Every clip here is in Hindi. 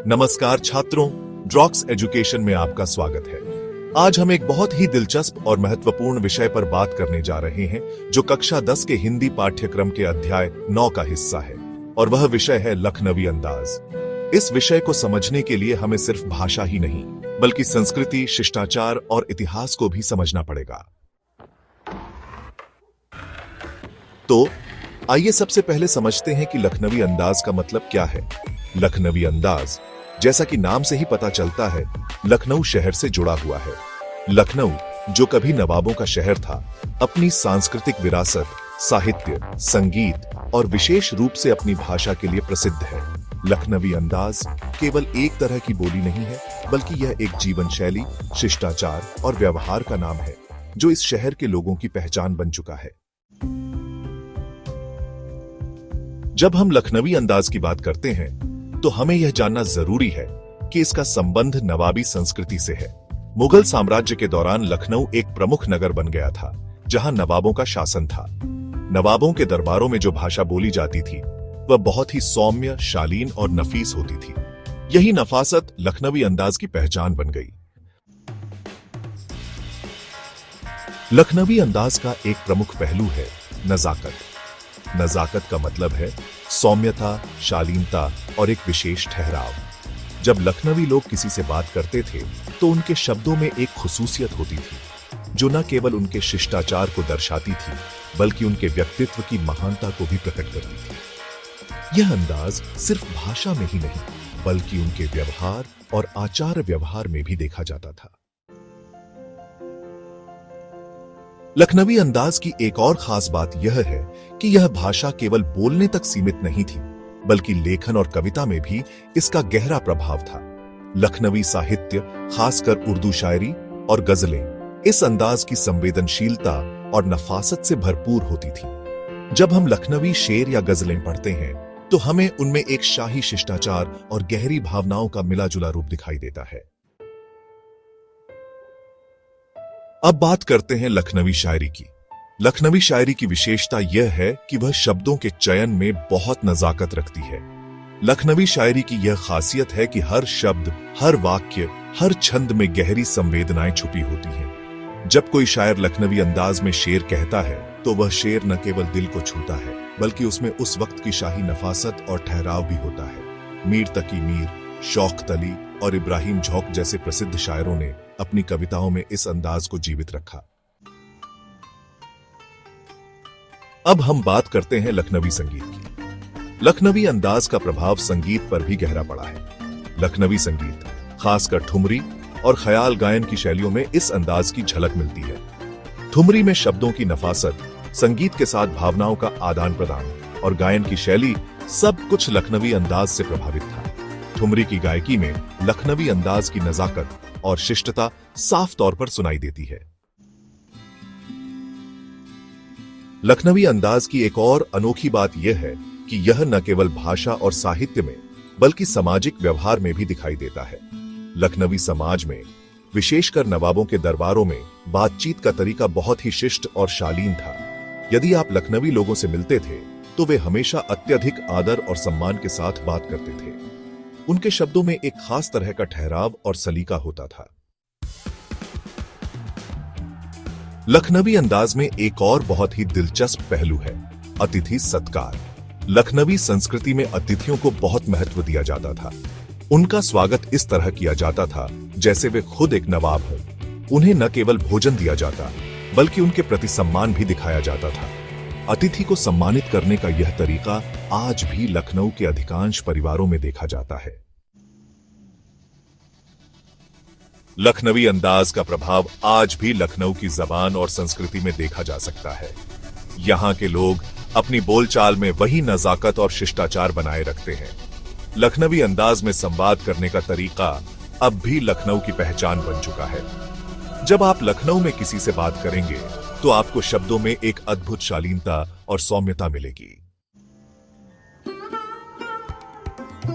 नमस्कार छात्रों, ड्रॉक्स एजुकेशन में आपका स्वागत है। आज हम एक बहुत ही दिलचस्प और महत्वपूर्ण विषय पर बात करने जा रहे हैं जो कक्षा 10 के हिंदी पाठ्यक्रम के अध्याय 9 का हिस्सा है और वह विषय है लखनवी अंदाज। इस विषय को समझने के लिए हमें सिर्फ भाषा ही नहीं बल्कि संस्कृति, शिष्टाचार और इतिहास को भी समझना पड़ेगा। तो आइए सबसे पहले समझते हैं कि लखनवी अंदाज का मतलब क्या है। लखनवी अंदाज, जैसा कि नाम से ही पता चलता है, लखनऊ शहर से जुड़ा हुआ है। लखनऊ, जो कभी नवाबों का शहर था, अपनी सांस्कृतिक विरासत, साहित्य, संगीत और विशेष रूप से अपनी भाषा के लिए प्रसिद्ध है। लखनवी अंदाज केवल एक तरह की बोली नहीं है, बल्कि यह एक जीवन शैली, शिष्टाचार और व्यवहार का नाम है जो इस शहर के लोगों की पहचान बन चुका है। जब हम लखनवी अंदाज की बात करते हैं तो हमें यह जानना जरूरी है कि इसका संबंध नवाबी संस्कृति से है। मुगल साम्राज्य के दौरान लखनऊ एक प्रमुख नगर बन गया था जहां नवाबों का शासन था। नवाबों के दरबारों में जो भाषा बोली जाती थी वह बहुत ही सौम्य, शालीन और नफीस होती थी। यही नफासत लखनवी अंदाज की पहचान बन गई। लखनवी अंदाज का एक प्रमुख पहलू है नजाकत। नजाकत का मतलब है सौम्यता, शालीनता और एक विशेष ठहराव। जब लखनवी लोग किसी से बात करते थे तो उनके शब्दों में एक खुसूसियत होती थी जो न केवल उनके शिष्टाचार को दर्शाती थी बल्कि उनके व्यक्तित्व की महानता को भी प्रकट करती थी। यह अंदाज सिर्फ भाषा में ही नहीं बल्कि उनके व्यवहार और आचार व्यवहार में भी देखा जाता था। लखनवी अंदाज की एक और खास बात यह है कि यह भाषा केवल बोलने तक सीमित नहीं थी बल्कि लेखन और कविता में भी इसका गहरा प्रभाव था। लखनवी साहित्य, खासकर उर्दू शायरी और गजलें, इस अंदाज की संवेदनशीलता और नफासत से भरपूर होती थी। जब हम लखनवी शेर या गजलें पढ़ते हैं तो हमें उनमें एक शाही शिष्टाचार और गहरी भावनाओं का मिला जुला रूप दिखाई देता है। अब बात करते हैं लखनवी शायरी की। लखनवी शायरी की विशेषता यह है कि वह शब्दों के चयन में बहुत नजाकत रखती है। लखनवी शायरी की यह खासियत है कि हर शब्द, हर वाक्य, हर छंद में गहरी संवेदनाएं छुपी होती हैं। जब कोई शायर लखनवी अंदाज में शेर कहता है तो वह शेर न केवल दिल को छूता है बल्कि उसमें उस वक्त की शाही नफासत और ठहराव भी होता है। मीर तकी मीर, शौकत अली और इब्राहिम झौक जैसे प्रसिद्ध शायरों ने अपनी कविताओं में इस अंदाज को जीवित रखा। अब हम बात करते हैं लखनवी संगीत की। लखनवी अंदाज का प्रभाव संगीत पर भी गहरा पड़ा है। लखनवी संगीत, खासकर ठुमरी और ख्याल गायन की शैलियों में इस अंदाज की झलक मिलती है। ठुमरी में शब्दों की नफासत, संगीत के साथ भावनाओं का आदान प्रदान और गायन की शैली, सब कुछ लखनवी अंदाज से प्रभावित था। ठुमरी की गायकी में लखनवी अंदाज की नजाकत और शिष्टता साफ तौर पर सुनाई देती है। लखनवी अंदाज की एक और अनोखी बात यह है कि यह न केवल भाषा और साहित्य में बल्कि सामाजिक व्यवहार में भी दिखाई देता है। लखनवी समाज में, विशेषकर नवाबों के दरबारों में, बातचीत का तरीका बहुत ही शिष्ट और शालीन था। यदि आप लखनवी लोगों से मिलते थे तो वे हमेशा अत्यधिक आदर और सम्मान के साथ बात करते थे। उनके शब्दों में एक खास तरह का ठहराव और सलीका होता था। लखनवी अंदाज में एक और बहुत ही दिलचस्प पहलू है अतिथि सत्कार। लखनवी संस्कृति में अतिथियों को बहुत महत्व दिया जाता था। उनका स्वागत इस तरह किया जाता था जैसे वे खुद एक नवाब हों। उन्हें न केवल भोजन दिया जाता बल्कि उनके प्रति सम्मान भी दिखाया जाता था। अतिथि को सम्मानित करने का यह तरीका आज भी लखनऊ के अधिकांश परिवारों में देखा जाता है। लखनवी अंदाज का प्रभाव आज भी लखनऊ की जबान और संस्कृति में देखा जा सकता है। यहाँ के लोग अपनी बोलचाल में वही नजाकत और शिष्टाचार बनाए रखते हैं। लखनवी अंदाज में संवाद करने का तरीका अब भी लखनऊ की पहचान बन चुका है। जब आप लखनऊ में किसी से बात करेंगे तो आपको शब्दों में एक अद्भुत शालीनता और सौम्यता मिलेगी।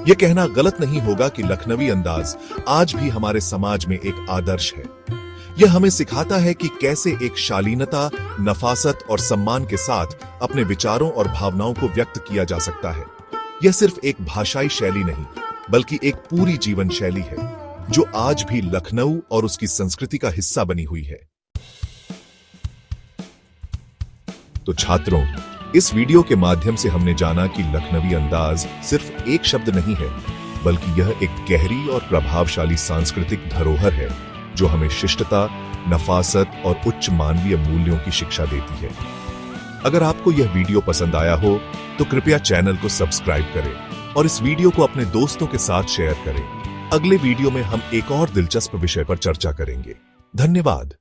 यह कहना गलत नहीं होगा कि लखनवी अंदाज आज भी हमारे समाज में एक आदर्श है। यह हमें सिखाता है कि कैसे एक शालीनता, नफासत और सम्मान के साथ अपने विचारों और भावनाओं को व्यक्त किया जा सकता है। यह सिर्फ एक भाषाई शैली नहीं बल्कि एक पूरी जीवन शैली है जो आज भी लखनऊ और उसकी संस्कृति का हिस्सा बनी हुई है। तो छात्रों, इस वीडियो के माध्यम से हमने जाना कि लखनवी अंदाज सिर्फ एक शब्द नहीं है, बल्कि यह एक गहरी और प्रभावशाली सांस्कृतिक धरोहर है जो हमें शिष्टता, नफासत और उच्च मानवीय मूल्यों की शिक्षा देती है। अगर आपको यह वीडियो पसंद आया हो तो कृपया चैनल को सब्सक्राइब करें और इस वीडियो को अपने दोस्तों के साथ शेयर करें। अगले वीडियो में हम एक और दिलचस्प विषय पर चर्चा करेंगे। धन्यवाद।